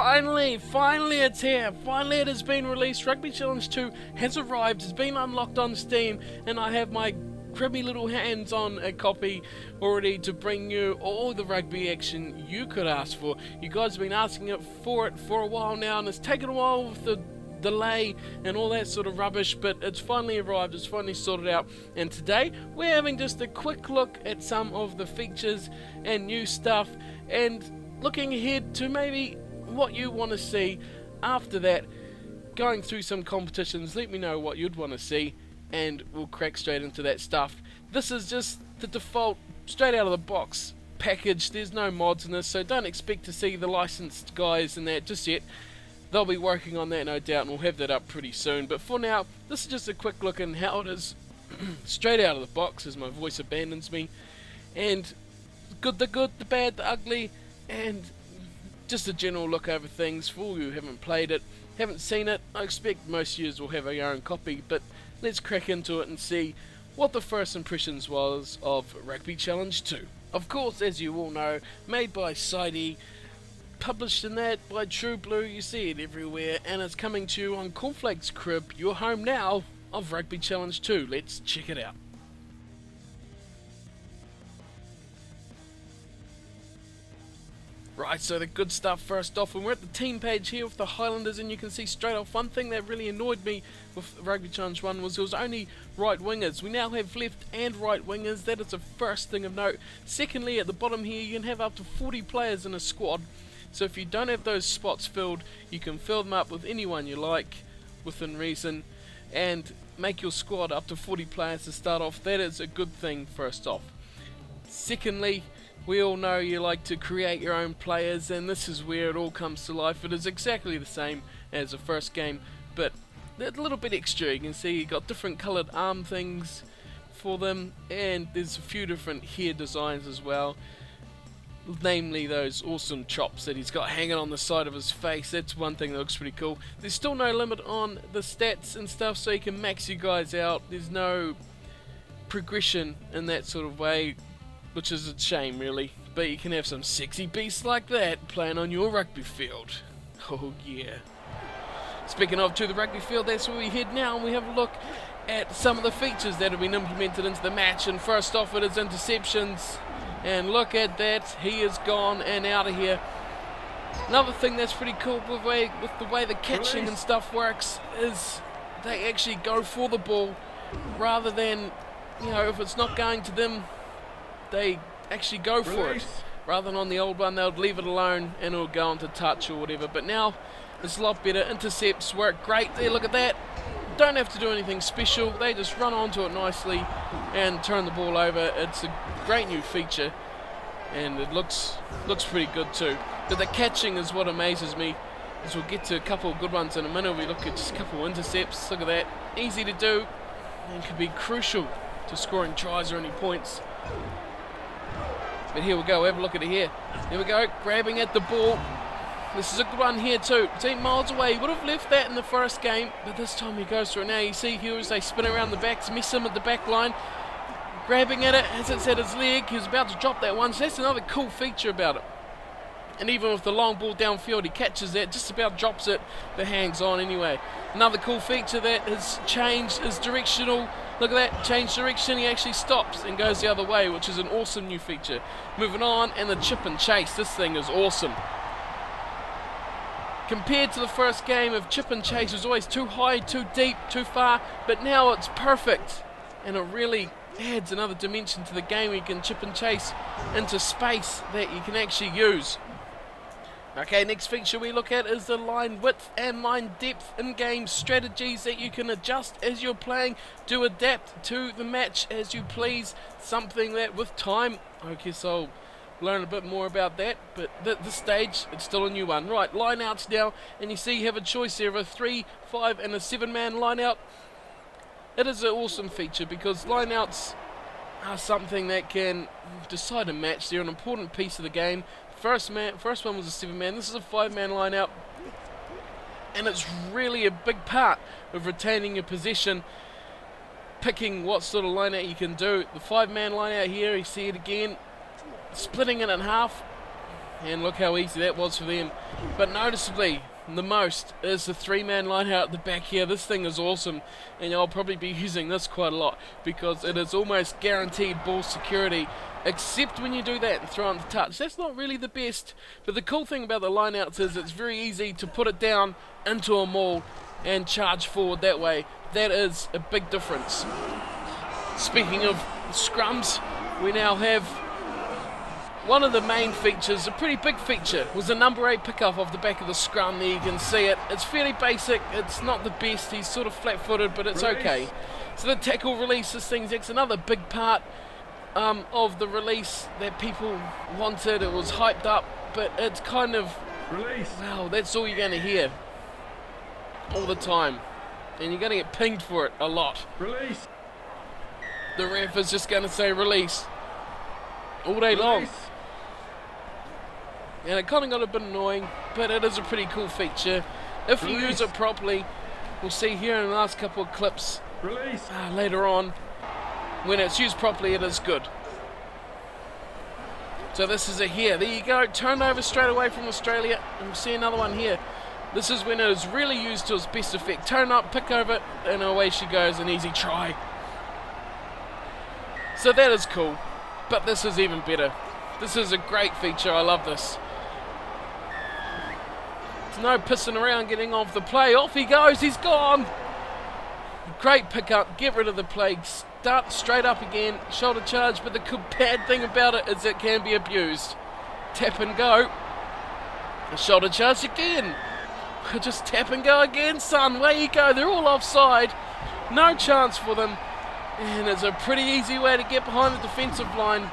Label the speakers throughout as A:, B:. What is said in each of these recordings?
A: finally it's here. Finally it has been released. Rugby Challenge 2 has arrived. It's been unlocked on Steam, and I have my grubby little hands on a copy already to bring you all the rugby action you could ask for. You guys have been asking it for a while now, and it's taken a while with the delay and all that sort of rubbish, but it's finally arrived, it's finally sorted out, and today we're having just a quick look at some of the features and new stuff, and looking ahead to maybe what you want to see after that, going through some competitions. Let me know what you'd want to see, and we'll crack straight into that stuff. This is just the default, straight out of the box package. There's no mods in this, so don't expect to see the licensed guys in that just yet. They'll be working on that, no doubt, and we'll have that up pretty soon. But for now, this is just a quick look at how it is straight out of the box as my voice abandons me. And the good, the bad, the ugly, and just a general look over things for all you who haven't played it, haven't seen it. I expect most of you will have your own copy, but let's crack into it and see what the first impressions was of Rugby Challenge 2. Of course, as you all know, made by Sidey, published in that by True Blue. You see it everywhere, and it's coming to you on Cornflake's Crib, your home now of Rugby Challenge 2. Let's check it out. Right, so the good stuff first off, and we're at the team page here with the Highlanders, and you can see straight off one thing that really annoyed me with Rugby Challenge 1 was there was only right wingers. We now have left and right wingers. That is the first thing of note. Secondly, at the bottom here, you can have up to 40 players in a squad. So if you don't have those spots filled, you can fill them up with anyone you like, within reason, and make your squad up to 40 players to start off. That is a good thing, first off. Secondly, we all know you like to create your own players, and this is where it all comes to life. It is exactly the same as the first game, but a little bit extra. You can see you got different coloured arm things for them, and there's a few different hair designs as well. Namely those awesome chops that he's got hanging on the side of his face. That's one thing that looks pretty cool. There's still no limit on the stats and stuff, so you can max you guys out. There's no progression in that sort of way, which is a shame really, but you can have some sexy beasts like that playing on your rugby field. Oh yeah. Speaking of to the rugby field, that's where we head now, and we have a look at some of the features that have been implemented into the match. And first off, it is interceptions. And look at that, he is gone and out of here. Another thing that's pretty cool with the way the catching and stuff works is they actually go for the ball rather than, you know, if it's not going to them, they actually go for it. Rather than on the old one, they'll leave it alone and it'll go into touch or whatever. But now it's a lot better. Intercepts work great there, look at that. Don't have to do anything special, they just run onto it nicely and turn the ball over. It's a great new feature, and it looks pretty good too. But the catching is what amazes me, as we'll get to a couple of good ones in a minute. We look at just a couple of intercepts, look at that, easy to do, and can be crucial to scoring tries or any points. But here we go, have a look at it here. Here we go, grabbing at the ball. This is a good one here too. 10 miles away. He would have left that in the first game, but this time he goes through it. Now you see here as they spin around the backs, miss him at the back line. Grabbing at it as it's at his leg. He was about to drop that one, so that's another cool feature about it. And even with the long ball downfield, he catches that, just about drops it, but hangs on anyway. Another cool feature that has changed is directional. Look at that, change direction, he actually stops and goes the other way, which is an awesome new feature. Moving on, and the chip and chase. This thing is awesome. Compared to the first game of chip and chase, it was always too high, too deep, too far, but now it's perfect, and it really adds another dimension to the game where you can chip and chase into space that you can actually use. Okay, next feature we look at is the line width and line depth in-game strategies that you can adjust as you're playing. Do adapt to the match as you please, something that with time, I guess I'll learn a bit more about that, but at this stage it's still a new one. Right, line outs now, and you see you have a choice there of a 3, 5 and a 7-man line out. It is an awesome feature because line outs are something that can decide a match. They're an important piece of the game. First one was a 7-man, this is a 5-man line out, and it's really a big part of retaining your possession, picking what sort of line out you can do. The 5-man line out here, you see it again, splitting it in half. And look how easy that was for them. But noticeably, the most is the 3-man line out at the back here. This thing is awesome, and I'll probably be using this quite a lot because it is almost guaranteed ball security, except when you do that and throw on the touch. That's not really the best, but the cool thing about the line outs is it's very easy to put it down into a maul and charge forward that way. That is a big difference. Speaking of scrums, we now have one of the main features, a pretty big feature, was the number 8 pickup off the back of the scrum. There you can see it. It's fairly basic. It's not the best. He's sort of flat-footed, but it's okay. So the tackle release, this thing's another big part of the release that people wanted. It was hyped up, but it's kind of, well, that's all you're going to hear all the time. And you're going to get pinged for it a lot. Release. The ref is just going to say release all day long. And it kind of got a bit annoying, but it is a pretty cool feature. If you use it properly, we'll see here in the last couple of clips later on, when it's used properly, it is good. So this is it here. There you go. Turnover straight away from Australia. And we'll see another one here. This is when it is really used to its best effect. Turn up, pick over, and away she goes. An easy try. So that is cool. But this is even better. This is a great feature. I love this. There's no pissing around getting off the play. Off he goes. He's gone. Great pickup. Get rid of the play. Start straight up again. Shoulder charge. But the bad thing about it is it can be abused. Tap and go. Shoulder charge again. Just tap and go again, son. Where you go. They're all offside. No chance for them. And it's a pretty easy way to get behind the defensive line.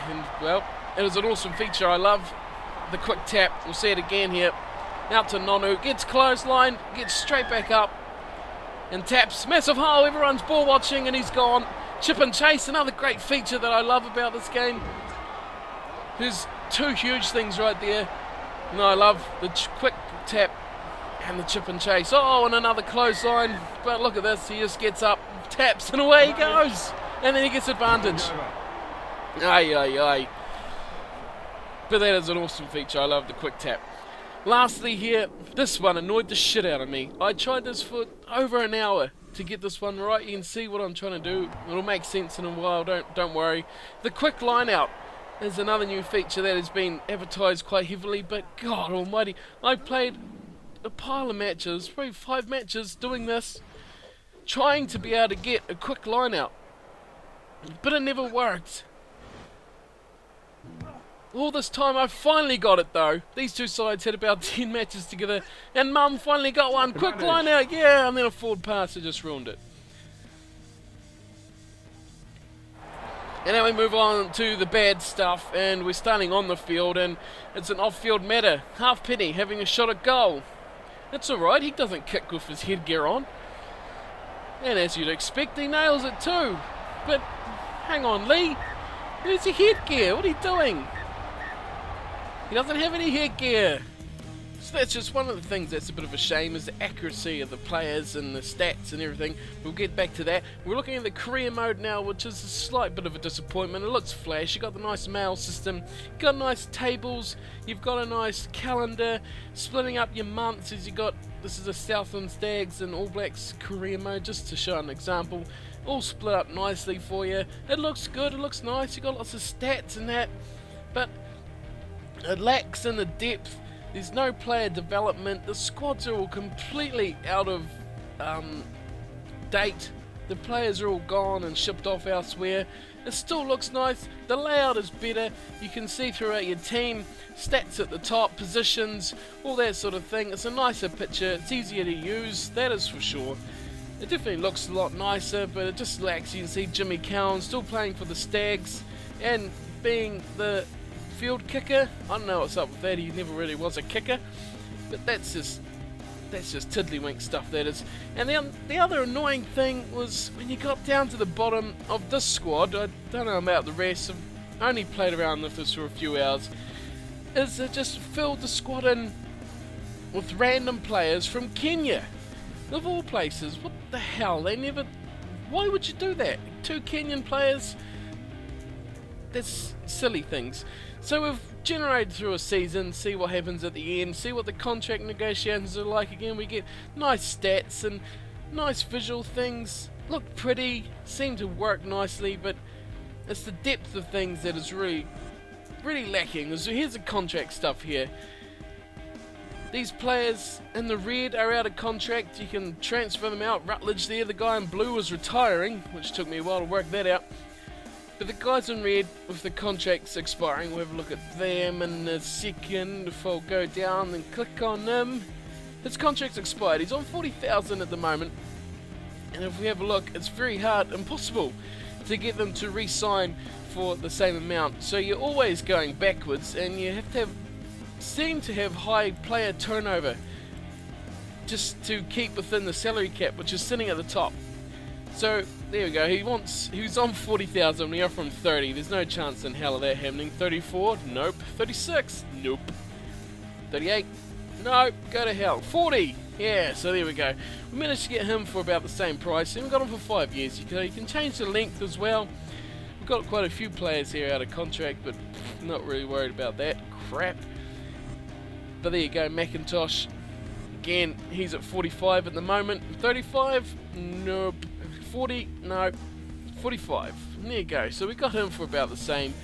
A: And, well, it is an awesome feature. I love the quick tap. We'll see it again here. Out to Nonu. Gets clothesline. Gets straight back up. And taps. Massive hole. Everyone's ball watching and he's gone. Chip and chase. Another great feature that I love about this game. There's two huge things right there. And I love the quick tap and the chip and chase. Oh, and another clothesline. But look at this. He just gets up, taps, and away he goes. And then he gets advantage. Aye, aye, aye. But that is an awesome feature. I love the quick tap. Lastly here, this one annoyed the shit out of me. I tried this for over an hour to get this one right. You can see what I'm trying to do. It'll make sense in a while. Don't worry. The quick line out is another new feature that has been advertised quite heavily. But God almighty, I played a pile of matches, probably 5 matches doing this, trying to be able to get a quick line out. But it never worked. All this time I finally got it though. These two sides had about 10 matches together and Mum finally got one. Quick line out, yeah, and then a forward pass that just ruined it. And now we move on to the bad stuff, and we're starting on the field, and it's an off-field matter. Halfpenny having a shot at goal. It's alright, he doesn't kick with his headgear on. And as you'd expect, he nails it too. But hang on, Lee. Where's your headgear? What are you doing? He doesn't have any headgear. So that's just one of the things that's a bit of a shame, is the accuracy of the players and the stats and everything. We'll get back to that. We're looking at the career mode now, which is a slight bit of a disappointment. It looks flash. You've got the nice mail system. You've got nice tables. You've got a nice calendar. Splitting up your months as you got, this is a Southland Stags and All Blacks career mode, just to show an example. All split up nicely for you. It looks good. It looks nice. You've got lots of stats and that. But it lacks in the depth. There's no player development. The squads are all completely out of date. The players are all gone and shipped off elsewhere. It still looks nice. The layout is better. You can see throughout your team, stats at the top, positions, all that sort of thing. It's a nicer picture. It's easier to use, that is for sure. It definitely looks a lot nicer, but it just lacks. You can see Jimmy Cowan still playing for the Stags and being the field kicker. I don't know what's up with that. He never really was a kicker, but that's just tiddlywink stuff, that is. And the other annoying thing was when you got down to the bottom of this squad, I don't know about the rest, I've only played around with this for a few hours, is it just filled the squad in with random players from Kenya, of all places. What the hell? Why would you do that? 2 Kenyan players? that's silly things. So we've generated through a season, see what happens at the end, see what the contract negotiations are like again. We get nice stats and nice visual things, look pretty, seem to work nicely, but it's the depth of things that is really lacking. So here's the contract stuff here. These players in the red are out of contract. You can transfer them out. Rutledge there, the guy in blue was retiring, which took me a while to work that out. But the guys in red with the contracts expiring, we'll have a look at them in a second. If I'll go down and click on them, his contract's expired. He's on 40,000 at the moment, and if we have a look, it's very hard, impossible to get them to re-sign for the same amount. So you're always going backwards, and you have seem to have high player turnover just to keep within the salary cap, which is sitting at the top. So there we go. He's on 40,000. We are from 30. There's no chance in hell of that happening. 34, nope. 36, nope. 38, no, go to hell. 40, yeah. So there we go. We managed to get him for about the same price, and we got him for 5 years. You can change the length as well. We've got quite a few players here out of contract, but not really worried about that crap. But there you go, McIntosh. Again, he's at 45 at the moment. 35, nope. 40, no. 45. There you go. So we got him for about the same.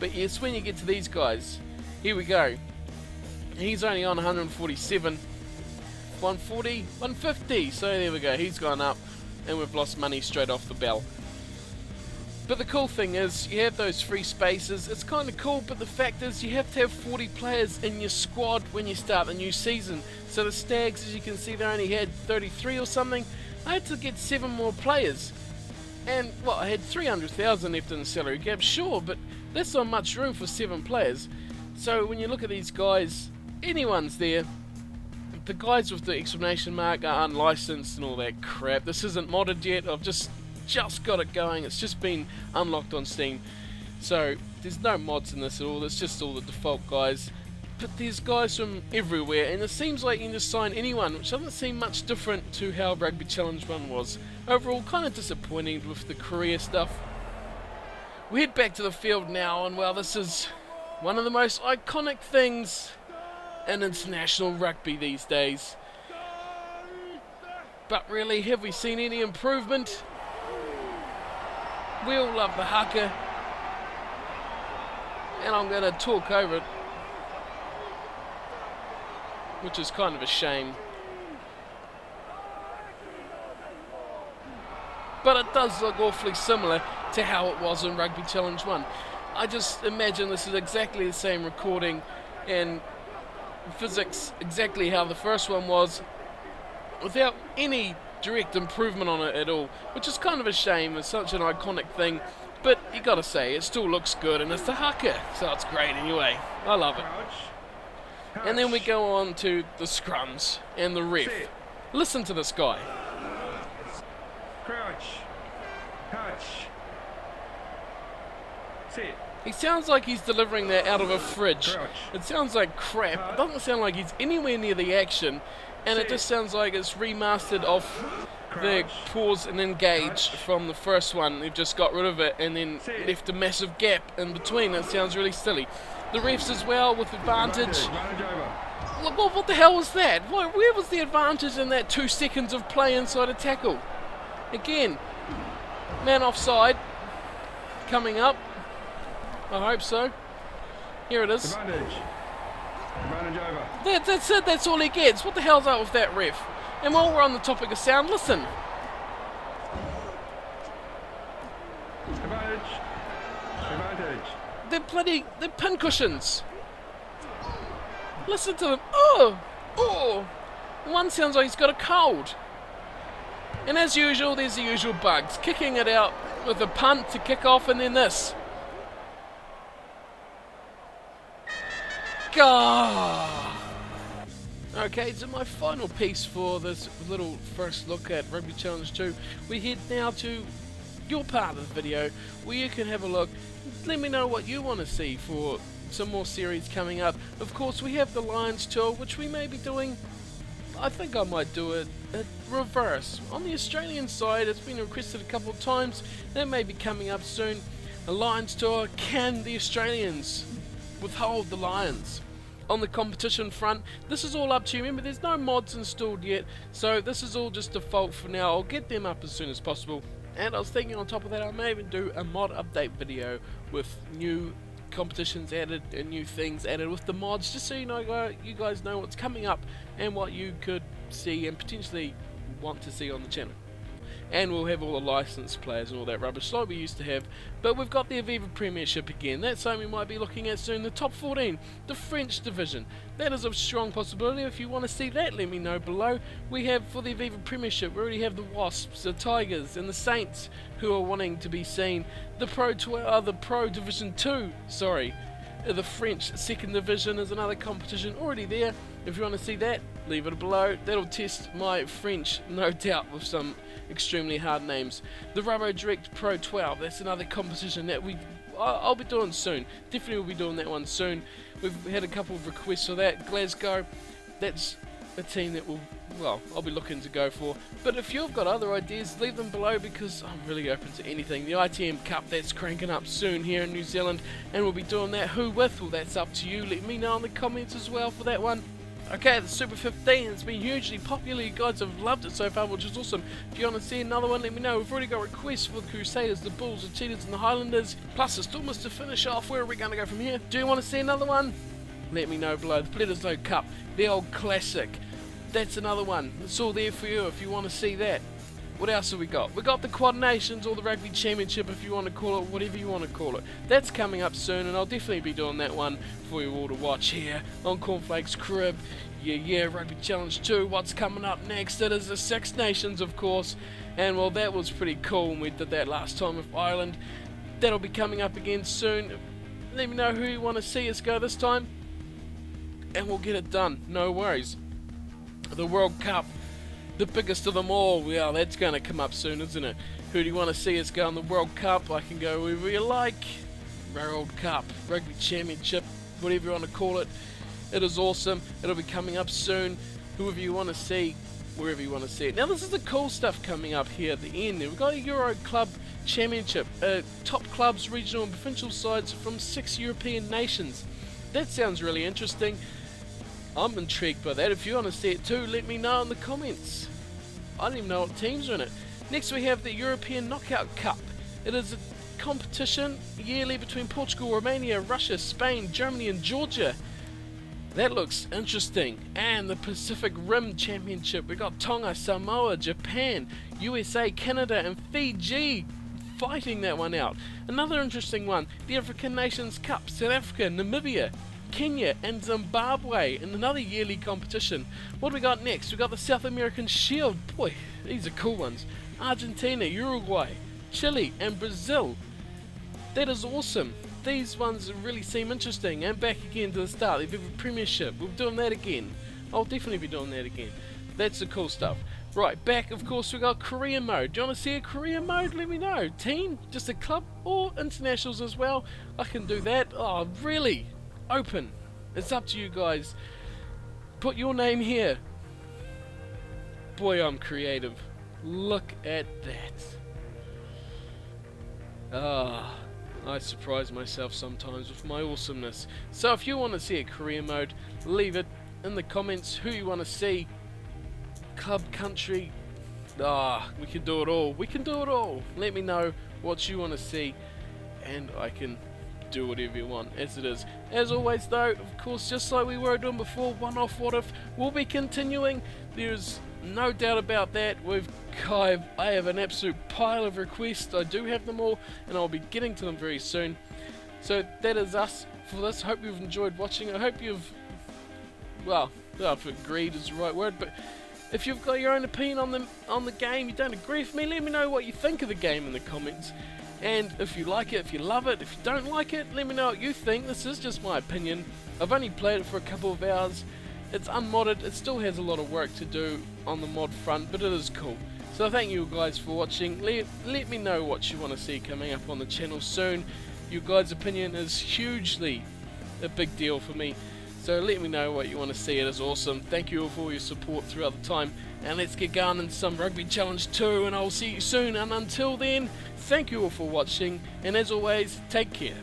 A: But yes, when you get to these guys, here we go. He's only on 147. 140, 150. So there we go. He's gone up, and we've lost money straight off the bell. But the cool thing is, you have those free spaces. It's kind of cool, but the fact is, you have to have 40 players in your squad when you start the new season. So the Stags, as you can see, they only had 33 or something. I had to get 7 more players. And, well, I had 300,000 left in the salary cap, sure, but that's not much room for 7 players. So when you look at these guys, anyone's there. The guys with the exclamation mark are unlicensed and all that crap. This isn't modded yet. I've just got it going. It's just been unlocked on Steam, so there's no mods in this at all. It's just all the default guys, but there's guys from everywhere, and it seems like you can just sign anyone, which doesn't seem much different to how Rugby Challenge 1 was. Overall, kind of disappointing with the career stuff. We head back to the field now, and well, this is one of the most iconic things in international rugby these days. But really, have we seen any improvement? We all love the haka, and I'm going to talk over it, which is kind of a shame. But it does look awfully similar to how it was in Rugby Challenge 1. I just imagine this is exactly the same recording and physics, exactly how the first one was, without any direct improvement on it at all, which is kind of a shame. It's such an iconic thing, but you gotta say, it still looks good, and it's the haka, so it's great anyway. I love it. And then we go on to the scrums and the ref. Listen to this guy.
B: Crouch. Touch. Sit.
A: He sounds like he's delivering that out of a fridge.
B: Crouch.
A: It sounds like crap. It doesn't sound like he's anywhere near the action, and it just sounds like it's remastered off the pause and engage from the first one. They've just got rid of it and then left a massive gap in between. It sounds really silly. The refs as well with advantage. Look, what the hell was that? Where was the advantage in that 2 seconds of play inside a tackle? Again, man offside coming up. I hope so. Here it is.
B: Advantage over.
A: That's it, that's all he gets. What the hell's up with that ref? And while we're on the topic of sound, listen.
B: Advantage.
A: They're pincushions. Listen to them. Oh. One sounds like he's got a cold. And as usual, there's the usual bugs. Kicking it out with a punt to kick off, and then this. Gah! Okay, so my final piece for this little first look at Rugby Challenge 2, we head now to your part of the video where you can have a look. Let me know what you want to see for some more series coming up. Of course, we have the Lions Tour, which we may be doing. I think I might do it reverse. On the Australian side, it's been requested a couple of times. That may be coming up soon. A Lions tour, can the Australians withhold the Lions? On the competition front, this is all up to you. Remember, there's no mods installed yet, so this is all just default for now. I'll get them up as soon as possible. And I was thinking on top of that, I may even do a mod update video with new competitions added and new things added with the mods, just so you guys know what's coming up and what you could see and potentially want to see on the channel. And we'll have all the licensed players and all that rubbish like we used to have. But we've got the Aviva Premiership again. That's something we might be looking at soon. The top 14, the French division. That is a strong possibility. If you want to see that, let me know below. We have, for the Aviva Premiership, we already have the Wasps, the Tigers and the Saints who are wanting to be seen. The Pro Division 2, sorry. The French second division is another competition already there. If you want to see that, leave it below. That'll test my French, no doubt, with some extremely hard names. The Rubbo Direct Pro 12, that's another competition that I'll be doing soon. Definitely will be doing that one soon. We've had a couple of requests for that. Glasgow, that's a team that I'll be looking to go for. But if you've got other ideas, leave them below, because I'm really open to anything. The ITM Cup, that's cranking up soon here in New Zealand, and we'll be doing that. Who with? Well, that's up to you. Let me know in the comments as well for that one. Okay, the Super 15 has been hugely popular. You guys have loved it so far, which is awesome. If you want to see another one, let me know. We've already got requests for the Crusaders, the Bulls, the Cheetahs and the Highlanders. Plus, the Stormers to finish off. Where are we going to go from here? Do you want to see another one? Let me know below. The Bledisloe Cup, the old classic. That's another one. It's all there for you if you want to see that. What else have we got? We've got the Quad Nations, or the Rugby Championship, if you want to call it, whatever you want to call it. That's coming up soon, and I'll definitely be doing that one for you all to watch here on Cornflake's Crib. Yeah, Rugby Challenge 2, what's coming up next? It is the Six Nations, of course, and well, that was pretty cool when we did that last time with Ireland. That'll be coming up again soon. Let me know who you want to see us go this time, and we'll get it done, no worries. The World Cup, the biggest of them all. Well, that's going to come up soon, isn't it? Who do you want to see us go in the World Cup? I can go wherever you like. World Cup, Rugby Championship, whatever you want to call it. It is awesome. It'll be coming up soon. Whoever you want to see, wherever you want to see it. Now, this is the cool stuff coming up here at the end. We've got a Euro Club Championship. Top clubs, regional and provincial sides from 6 European nations. That sounds really interesting. I'm intrigued by that. If you want to see it too, let me know in the comments. I don't even know what teams are in it. Next we have the European Knockout Cup. It is a competition yearly between Portugal, Romania, Russia, Spain, Germany and Georgia. That looks interesting. And the Pacific Rim Championship. We got Tonga, Samoa, Japan, USA, Canada and Fiji fighting that one out. Another interesting one, the African Nations Cup, South Africa, Namibia, Kenya and Zimbabwe in another yearly competition. What do we got next? We got the South American Shield. Boy, these are cool ones. Argentina, Uruguay, Chile and Brazil. That is awesome. These ones really seem interesting. And back again to the start, the Aviva Premiership. We'll be doing that again. I'll definitely be doing that again. That's the cool stuff. Right, back of course we got Korean mode. Do you want to see a Korean mode? Let me know. Team, just a club, or internationals as well. I can do that. Oh, really? Open. It's up to you guys. Put your name here. Boy, I'm creative. Look at that. Ah, I surprise myself sometimes with my awesomeness. So if you want to see a career mode, leave it in the comments who you want to see. Club, country. Ah, we can do it all. We can do it all. Let me know what you want to see, and I can do whatever you want as it is. As always though, of course, just like we were doing before, one-off what if will be continuing. There's no doubt about that. I have an absolute pile of requests. I do have them all, and I'll be getting to them very soon. So that is us for this. Hope you've enjoyed watching. I hope you've, well, if agreed is the right word, but if you've got your own opinion on the game, you don't agree with me, let me know what you think of the game in the comments. And if you like it, if you love it, if you don't like it, let me know what you think. This is just my opinion. I've only played it for a couple of hours. It's unmodded. It still has a lot of work to do on the mod front, but it is cool. So thank you guys for watching. Let me know what you want to see coming up on the channel soon. Your guys' opinion is hugely a big deal for me. So let me know what you want to see. It is awesome. Thank you all for your support throughout the time, and let's get going in some Rugby Challenge 2, and I'll see you soon. And until then, thank you all for watching, and as always, take care.